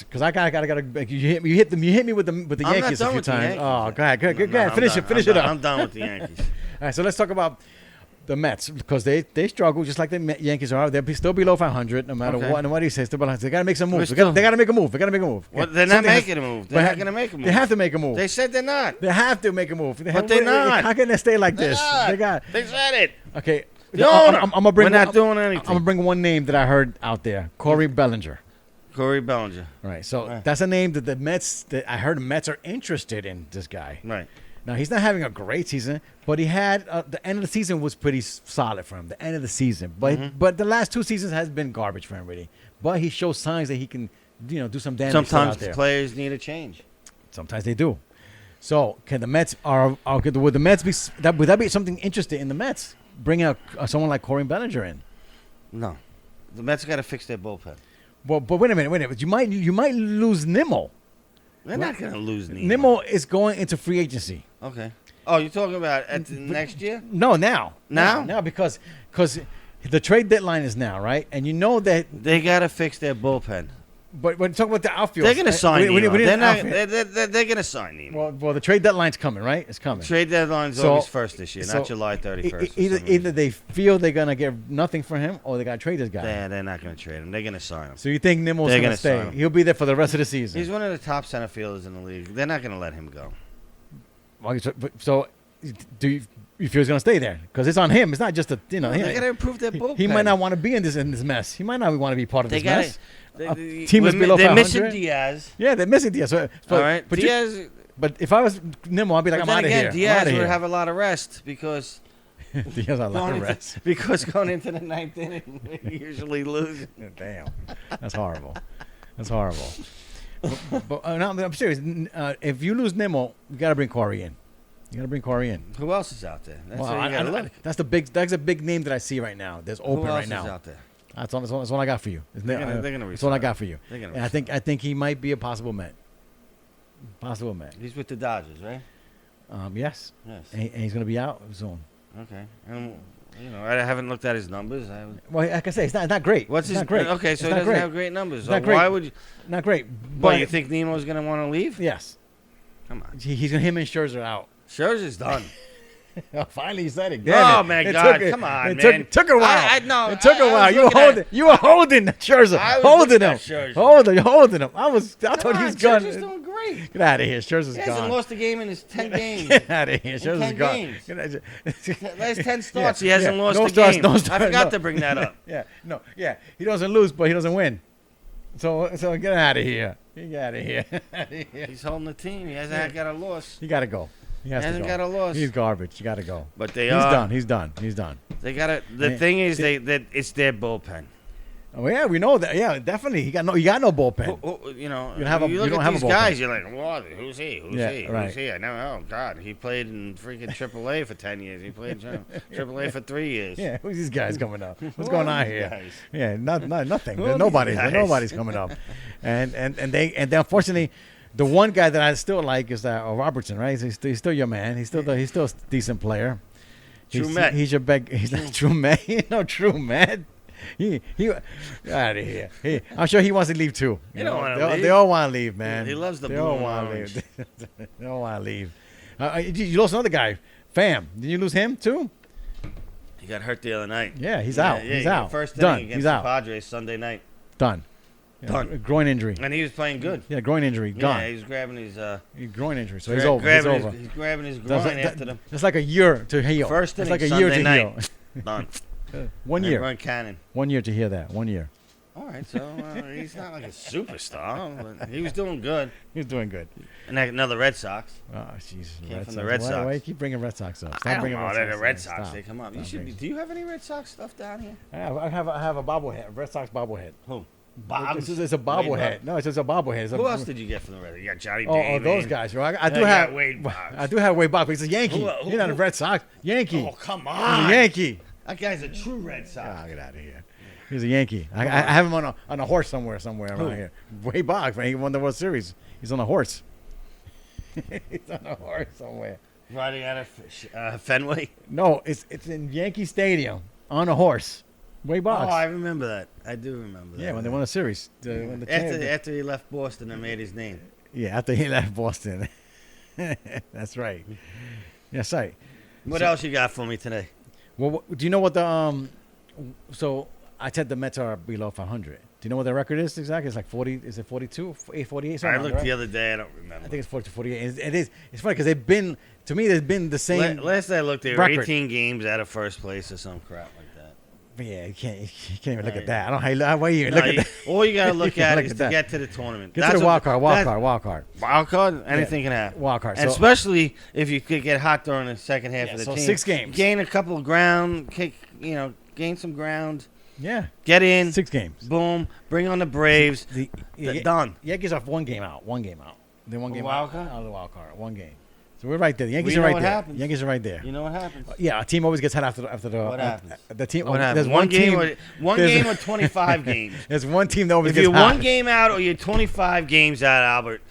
because I gotta. You hit me with the I'm not Yankees a done few with the times. Yankees Oh, yet. go ahead, go No, ahead. I'm Finish done. it. Finish I'm it up. done. I'm done with the Yankees. All right, so let's talk about the Mets because they struggle just like the Yankees are. They're still below 500 no matter Okay. what. No matter what he says, they got to make some moves. We're still- They got to make a move. They got to make a move. Well, they're not Something has- making a move. but They're ha- not going to make a move. They have to make a move. They said they're not. They have to make a move. But they're not. How can they stay like They're this? not. They got. They said it. Okay. The owner. I'm gonna bring. We're not doing anything. I'm gonna bring one name that I heard out there: Corey Bellinger. Corey Bellinger. All right, so Right. that's a name that the Mets. That I heard the Mets are interested in this guy. Right. Now he's not having a great season, but he had the end of the season was pretty solid for him. The end of the season, but the last 2 seasons has been garbage for him, really. But he shows signs that he can, do some damage. Sometimes out there. players need a change. Sometimes they do. So can the Mets would the Mets be would that be something interesting in the Mets? Bring out someone like Corey Bellinger in. No. The Mets got to fix their bullpen. Well, but wait a minute. You might lose Nimmo. They're not going to lose Nemo. Nimmo is going into free agency. Okay. Oh, you're talking about at the next year? No, now. Now? Now because the trade deadline is now, right? And you know that. They got to fix their bullpen. But when you talk about the outfield, They're going to sign we Nemo. didn't They're not. outfield. They're going to sign Nemo. Well, the trade deadline's coming, right? It's coming. Trade deadline's So- August 1st this year, so not July 31st. Either they feel they're gonna get nothing for him, or they gotta trade this guy. They're not going to trade him. They're going to sign him. So you think Nimmo's They're gonna gonna stay? sign him. He'll be there for the rest of the season. He's one of the top center fielders in the league. They're not going to let him go. So do you feel he's gonna stay there? Because it's on him. It's not just a They got to improve their bullpen. he might not want to be in this mess. He might not want to be part of They this got mess. it. Team is below They're 500. missing Diaz. Yeah, they're missing Diaz. So, All right. but Diaz. but if I was Nimmo, I'd be like, But I'm then out of again, here. I'm Diaz outta would here. have a lot of rest because Diaz has a lot going of into, rest. because going into the ninth inning, we usually lose. Damn, that's horrible. That's horrible. but no, I'm serious. If you lose Nimmo, you got to bring Corey in. You got to bring Corey in. Who else is out there? That's Well, where you got to look. that's a big name that I see right now. There's open Who else right is now. out there? That's all I got for you. They're gonna That's all I resign. got for you. They're gonna And I think he might be a possible Met. Possible Met. He's with the Dodgers, right? Yes. Yes. And he's going to be out soon. Okay. And I haven't looked at his numbers. Well, like I say, it's not great. What's it's his? not great. Okay, It's so he not doesn't great. have great numbers. It's So not great. why would you? Not great. But But you think Nemo's gonna want to leave? yes, Come on. him and Scherzer out. Scherzer's done. Finally, he said it. Oh, Damn it. my It God. took it. Come on, it man. Took a while. I know. It took a I while. was You were looking at- holding. You were holding Scherzer. I was Holding looking him. at Scherzer. Holding him. I thought Come he on, was gone. Scherzer's doing great. Get out of here. Scherzer's He hasn't gone. lost a game in his 10 games. Get out of here. Scherzer's 10 gone. games. Get out of- Last 10 starts, Yeah, he hasn't yeah. lost No a starts, game. no I starts, forgot no. to bring that up. Yeah. He doesn't lose, but he doesn't win. So get out of here. Get out of here. He's holding the team. He hasn't got a loss. You got to go. He has Hasn't to go. got a loss. He's garbage. You got to go. But they He's are. done. He's done. He's done. They got to. The Yeah. thing is, that it's their bullpen. Oh yeah, we know that. Yeah, definitely. You got no bullpen. You know, You have a- you you look don't at have a these bullpen. guys. You're like, what? Who's he? Who's Yeah, he? right. Who's he? I know. Oh God, he played in freaking AAA for 10 years. He played in AAA for 3 years. Yeah, who's these guys coming up? What's Who going are on these here? guys? Yeah, nothing. Who There's are nobody. these There's guys? nobody's coming up. And then unfortunately, the one guy that I still like is Robertson, right? He's still your man. He's still a decent player. True Met. He's your big. He's not true Met. True Met. he out of here. I'm sure he wants to leave too. He don't wanna they, leave. They all want to leave, man. He loves the they blue all and wanna orange. leave. They all want to leave. You lost another guy, Fam. Did you lose him too? He got hurt the other night. Yeah, he's out. Yeah, He's he got out. First Done. inning against He's the out. Padres Sunday night. Done. Yeah, Done. Groin injury. And he was playing good. Yeah, groin injury. Gone. Yeah, he was grabbing his Groin injury. So he's over. He's grabbing over. He's grabbing his That's groin like, after them. It's like a year to heal. First it's inning, like a year Sunday to night. heal. Done. 1 And year. Run cannon. 1 year to hear that. 1 year. All right, so he's not like a superstar, but he was doing good. He's doing good. And another Red Sox. Oh, jeez. Came from the Red Why Sox. you keep bringing Red Sox up? Stop I don't bringing know. Red They're Sox the Red up. Sox. Stop. They come up. You Stop should be. bringing- Do you have any Red Sox stuff down here? I have a bobblehead, a Red Sox bobblehead. Who? It's a bobblehead. No, it's just a bobblehead. It's a, Who else did you get from the Red Sox? You got Johnny Oh, Damon. those guys. Right? I I do got have Wade Boggs. I do have Wade Boggs, but he's a Yankee. Who- You're not a Red Sox. Yankee. Oh, come He's on. a Yankee. That guy's a true Red Sox. Ah, get out of here. He's a Yankee. I have him on a horse somewhere around Who? here. Wade Boggs, man. He won the World Series. He's on a horse. He's on a horse somewhere. Riding out of Fenway. No, it's in Yankee Stadium on a horse. Wade Oh, Boggs. I remember that. I do remember that. Yeah, when they won a series. When the After he left Boston and made his name. yeah, after he left Boston. That's right. That's right. What So- else you got for me today? Well, do you know what the So I said the Mets are below 500. Do you know what their record is exactly? It's like 40. Is it 42? 48? I Something looked right? the other day. I don't remember. I think it's 40 to 48. It is. It's funny because they've been. To me, there's been the same. Last I looked, they were record. 18 games out of first place or some crap like that. But yeah, you can't even look No, at that. I don't know how you, why you even No, look you- at that. all you got to look at Look is at to that. get to the tournament. Get to the what- wild that's- card. Wild card, anything can happen. Wild card. And So, especially if you could get hot during the second half Yeah, of the so team. 6 games. Gain a couple of ground, gain some ground. yeah, Get in. 6 games. Boom. Bring on the Braves. Done. Yankees are 1 game out. 1 game out. They 1 game wild out. card? Out of the wild card. 1 game. So we're right there. The Yankees We are know right what there. happens. Yankees are right there. You know what happens? Yeah, a team always gets hot after the What happens? the team. What There's happens? one team. One there's- game or 25 games. There's one team that always If gets you're hot. 1 game out or you're 25 games out, Albert,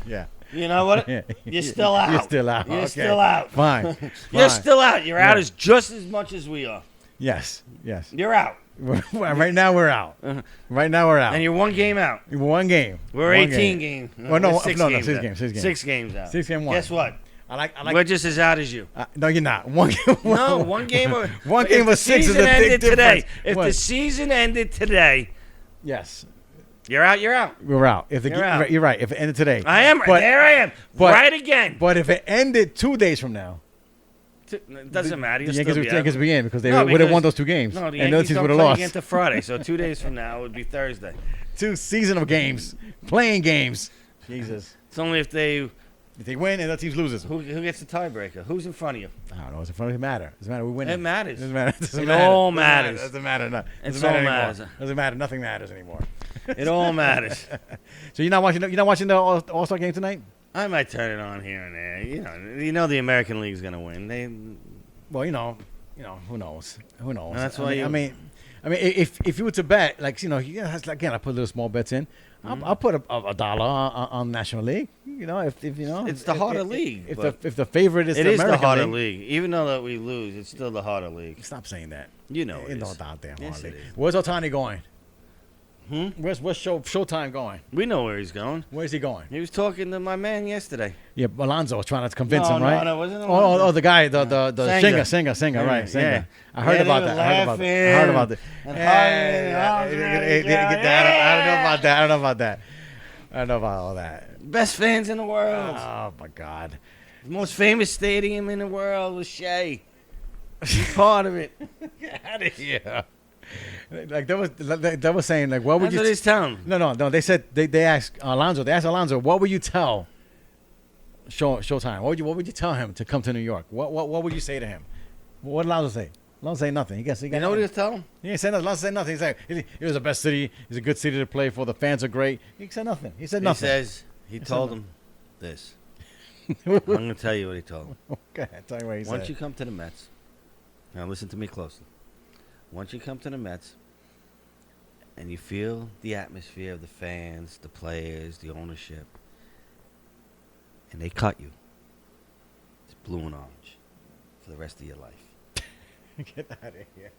Yeah. you know what? Yeah. You're still out. You're still out. You're Okay. still out. Fine. You're Fine. still out. You're out Yeah. as just as much as we are. Yes. Yes. You're out. Right now we're out. Uh-huh. Right now we're out. And you're 1 game out. 1 game. We're 1 18 games. Well, no, We're 6 no, games 6 out. games. 6 games. 6 games out. 6 game 1. Guess what? I like. We're just as out as you. No, you're not. 1 game. No, 1 game. One if game the of 6 is a season big ended difference. today. If What? the season ended today, Yes, you're out. You're out. we're out. If the You're out. You're right. If it ended today, I am. But, There I am. but- right again. But if it ended 2 days from now, It doesn't matter. the You'll Yankees still would be out. Yankees would be in because they No, would have because- won those 2 games, No, the and the other Yankees teams don't would have play lost. again to Friday. So 2 days from now it would be Thursday. 2 seasonal games, playing games. Jesus. It's only if they If they win and the other teams loses. who gets the tiebreaker. Who's in front of you? I don't know. It's a matter. Doesn't matter. We win. It matters. Doesn't matter. Doesn't It matter. all Doesn't matter. matters. Doesn't matter. No. It Doesn't all matter anymore. matters. Doesn't matter. Nothing matters anymore. It all matters. So you're not watching. You're not watching the All-Star game tonight. I might turn it on here and there. You know the American League's gonna win. Well, you know, who knows? Who knows? That's I why mean, you- I mean, if you were to bet, like again, I put little small bets in. I'll put a dollar on National League. If you know, It's the harder league, If but the favorite is It the is the American harder League. league. Even though that we lose, it's still the harder league. Stop saying that. You know it It's is. not that damn Yes, hard it league. is. Where's Otani going? Hmm? Where's Showtime going? We know where he's going. Where's he going? He was talking to my man yesterday. Yeah, Alonso was trying to convince No, him, no, right? no, it wasn't Oh, Alonso. the guy, the Singer. singer, Yeah, right? Singer. yeah. I heard Yeah, about they that. were I heard about that. I heard laughing about that. and Hey, hugging, I don't know about that. I don't know about that. I don't know about all that. Best fans in the world. Oh my God. The most famous stadium in the world was Shea. He's part of it. Get out of here. Like that was saying like, what would That's you? what he's telling him. No. They said they asked Alonso. They asked Alonso, what would you tell Showtime? What would you tell him to come to New York? What would you say to him? What did Alonso say? Alonso say nothing. He got You know what he nothing. was telling him? He ain't said nothing. Alonso said nothing. He said it was the best city. It's a good city to play for. The fans are great. He said nothing. He said He nothing. says, he told him this. I'm going to tell you what he told him. Okay, tell me what he Once said. you come to the Mets, now listen to me closely. Once you come to the Mets and you feel the atmosphere of the fans, the players, the ownership, and they cut you, it's blue and orange for the rest of your life. Get out of here.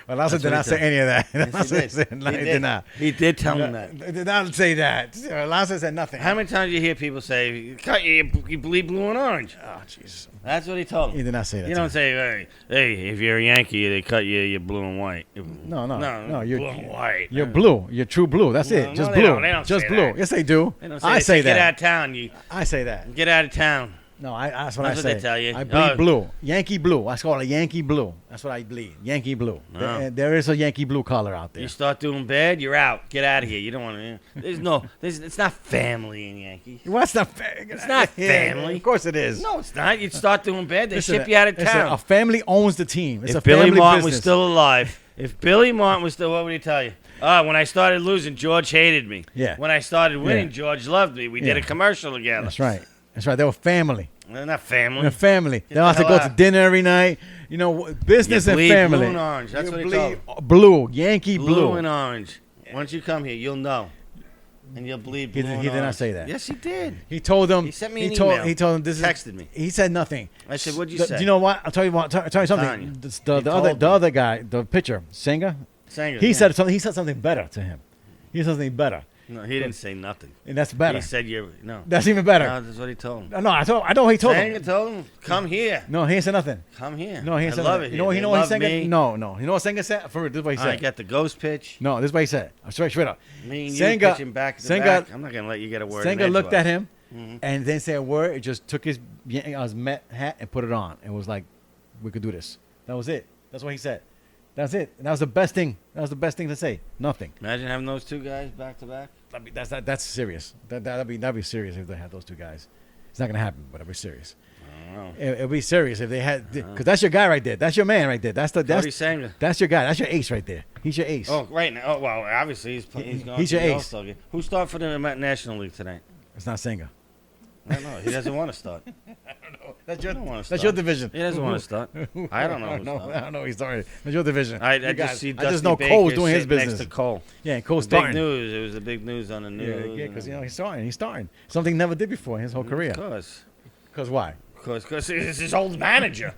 Well, Lasso That's did what not he say said. any of that. Yes, Lasso he did. said- no, he did not. He did tell him that. Did not say that. Lasso said nothing. How many times do you hear people say, "Cut you bleed blue and orange"? Oh, Jesus. That's what he told He him. did not say that. You to don't him. say, "Hey, if you're a Yankee, they cut you. You're blue and white." No. You're blue and white. You're blue. You're true blue. That's No, it. no, Just they blue. don't. They don't Just say blue. that. Yes, they do. They don't say I they say Get that. out of town. You I say that. get out of town. No, that's what That's I what say. they tell you. I bleed Oh. blue. Yankee blue. I call it Yankee blue. That's what I bleed. Yankee blue. Oh. There is a Yankee blue color out there. You start doing bad, you're out. Get out of here. You don't want to. It's not family in Yankees. What's the? It's not family. Of course it is. No, it's not. You start doing bad, they Listen, ship you out of listen, town. a family owns the team. It's If a Billy family Martin business. was still alive, what would he tell you? When I started losing, George hated me. Yeah. When I started winning, Yeah. George loved me. We did Yeah. a commercial together. That's right. That's right. They were family. They're not family. They're family. They the don't have to hell go to out. dinner every night. You know, business You and bleed family. blue and orange. That's You what he bleed told blue. Yankee Blue blue. and orange. Once you come here, you'll know. And you'll bleed blue He and did not orange. say that. Yes, he did. He told them. He sent me an told, email. He told them this Texted is. me. He said nothing. I said, "What'd you Do say?" you know what? I'll tell you what. Tell you something. Tanya. The He told me. other guy, the pitcher, Senga. Sanger, He yeah. said something. He said something better to him. He said something better, No, he didn't say nothing. and that's better. He said, "You're no." That's even better. No, that's what he told him. No, I know what he told Sanger him. told him, "Come here, No, he ain't said nothing. come here." No, he ain't I said love nothing. it. You know, here. you know They what he love said? me. No. You know what Senga said? For real, this is what he I said. got the ghost pitch. No, this is what he said. Straight up. Me and you Senga- pitching back to Senga- back. I'm not gonna let you get a word. Senga in looked at edgewise. him and didn't say a word. It just took his Met hat and put it on. And was like, we could do this. That was it. That's what he said. That's it. And that was the best thing. That was the best thing to say. Nothing. Imagine having those two guys back to back. That's serious. That'd be serious if they had those two guys. It's not gonna happen, but it'd be serious. I don't know. It'd be serious if they had, because that's your guy right there. That's your man right there. Cody Sanger. That's your guy. That's your ace right there. He's your ace. Oh, right now. Oh, well, obviously he's going. He's your to the ace. All-Star game. Who started for the National League tonight? It's not Senga. I don't know. He doesn't want to start. That's I don't wanna That's start. your division. He doesn't want to start. I don't know. who's No, starting. I don't know. He's starting. That's your division. I You just guys- see I Dusty just know Baker Cole's doing his sitting business. next to Cole. Yeah, and Cole's Big starting. news. It was the big news on the news. Yeah, because he's starting. He's starting. Something he never did before in his whole career. Of course. Because why? Because it's his old manager.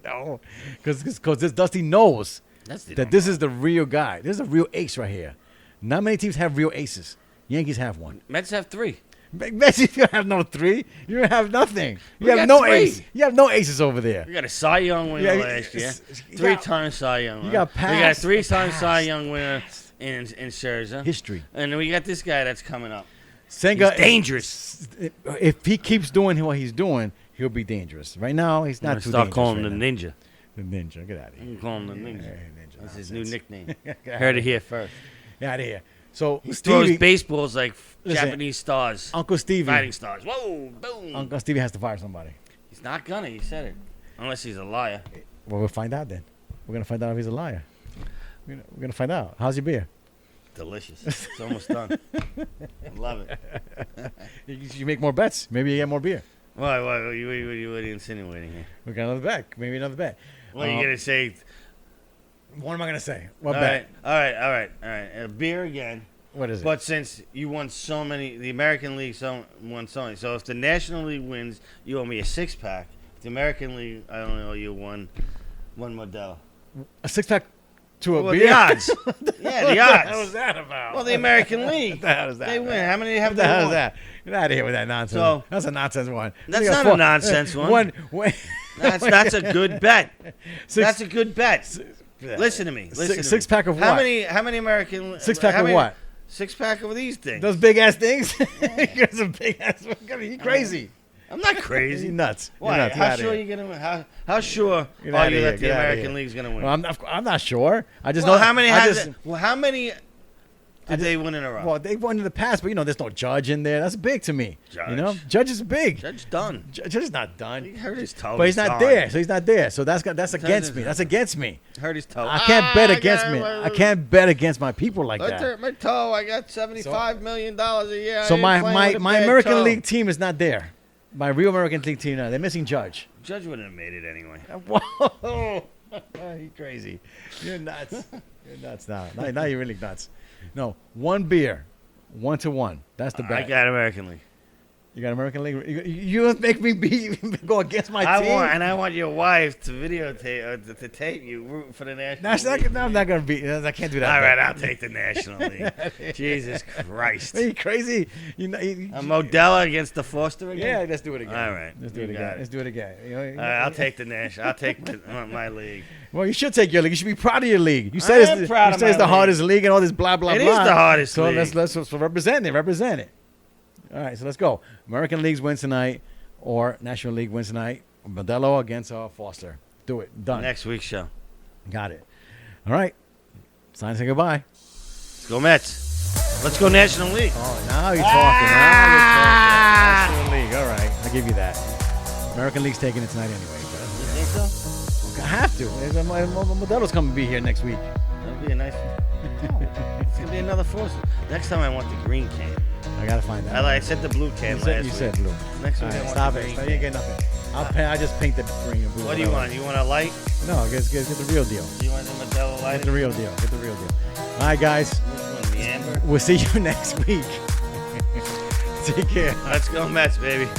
No, because this Dusty knows That's the that this is the real guy. This is a real ace right here. Not many teams have real aces. Yankees have one. Mets have 3. Messi, you don't have no 3. You don't have nothing. You We have got no 3. ace. You have no aces over there. We got a Cy Young winner Yeah, last year. you 3-time Cy Young winner. you got We got past- 3-time Cy past. Young winner in Scherzer. History. And then we got this guy that's coming up. Senga He's dangerous. If he keeps doing what he's doing, he'll be dangerous. Right now, he's I'm not gonna too start dangerous. calling right him now. the Ninja. The ninja. Get out of I'm here. gonna call him the Ninja. Ninja That's his new nonsense. nickname. Get Heard it here first. out of here. So He throws Stevie, baseballs like Listen, Japanese stars, Uncle Stevie, fighting stars. Whoa, boom. Uncle Stevie has to fire somebody. He's not gonna. He said it. Unless he's a liar. Well, we'll find out then. We're gonna find out if he's a liar. We're gonna find out. How's your beer? Delicious. It's almost done. I love it. You should make more bets. Maybe you get more beer. Why? What are you insinuating here? We got another bet. Maybe another bet. What are you gonna say? What am I gonna say? What All bet? right, all right. Beer again. What is it? But since you won so many, the American League won so many. So if the National League wins, you owe me a 6-pack. If the American League, I only owe you one Modelo. A 6-pack to a Well, beer? the odds. Yeah, the odds. What was that about? Well, the American League. What the hell is that? They win. How many have What they the hell won? is that? Get out of here with that nonsense. So- That's a nonsense one. That's You got not a nonsense one. One. That's a good bet. Six, That's a good bet. Listen to me. Listen to six me. pack of How what? many American? 6-pack how of many- what? 6-pack of these things. Those big ass things. You're some big ass. You crazy? I'm not You crazy. nuts. You're Why? nuts. Get How outta sure here. you gonna win? How sure Get are outta you here, that the get outta American here. League's gonna win? Well, I'm not sure. I just Well, know how many I has just, it? Well, how many did they win in a row? Well, they won in the past, but there's no Judge in there. That's big to me. Judge. Judge is big. Judge done. Judge is not He done. hurt his toe. But he's not gone. there, so he's not there. So that's against me. That's against me. Hurt his toe. I can't bet against me. I can't bet against my people like I that. hurt my toe. I got $75 million a year. So I ain't my playing my, with a my bad American toe. League team is not there. My real American League team, they're missing Judge. Judge wouldn't have made it anyway. Whoa, you crazy? You're nuts. You're nuts now. Now you're really nuts. No, one beer, 1-1. That's the I bet. got American League. You got American League. You make me go against my team. I want your wife to videotape to tape you rooting for the National League. No, I'm not gonna be. I can't do that. All right, I'll take the National League. Jesus Christ. Are you crazy? Modella against the Foster again? Yeah, let's do it again. All right, let's do you it got again. it. Let's do it again. You know, All right, I'll take the National. I'll take my league. Well, you should take your league. You should be proud of your league. You I say am proud you of say it's my the hardest league and all this blah blah It blah. is the hardest so league. let's represent it. Represent it. All right, so let's go. American Leagues wins tonight, or National League wins tonight. Modelo against Foster. Do it. Done. Next week's show. Got it. All right. It's time to say goodbye. Let's go Mets. Let's go National League. Oh, now you're talking. Now you're talking. National League. All right, I'll give you that. American League's taking it tonight anyway. You think so? I have to. Modelo's coming to be here next week. That'd be a nice one. It's gonna be another Foster. Next time I want the green can. I gotta find that. I said the blue can You last said week. blue. Next All week I right, want stop the it. green You can. ain't get nothing. I just paint the green and blue. What do you want? You want a light? No, get the real deal. Do you want the Modelo light? Get the real deal. Get the real deal. All right, guys. Which one, the amber? We'll see you next week. Take care. Let's go Mets, baby.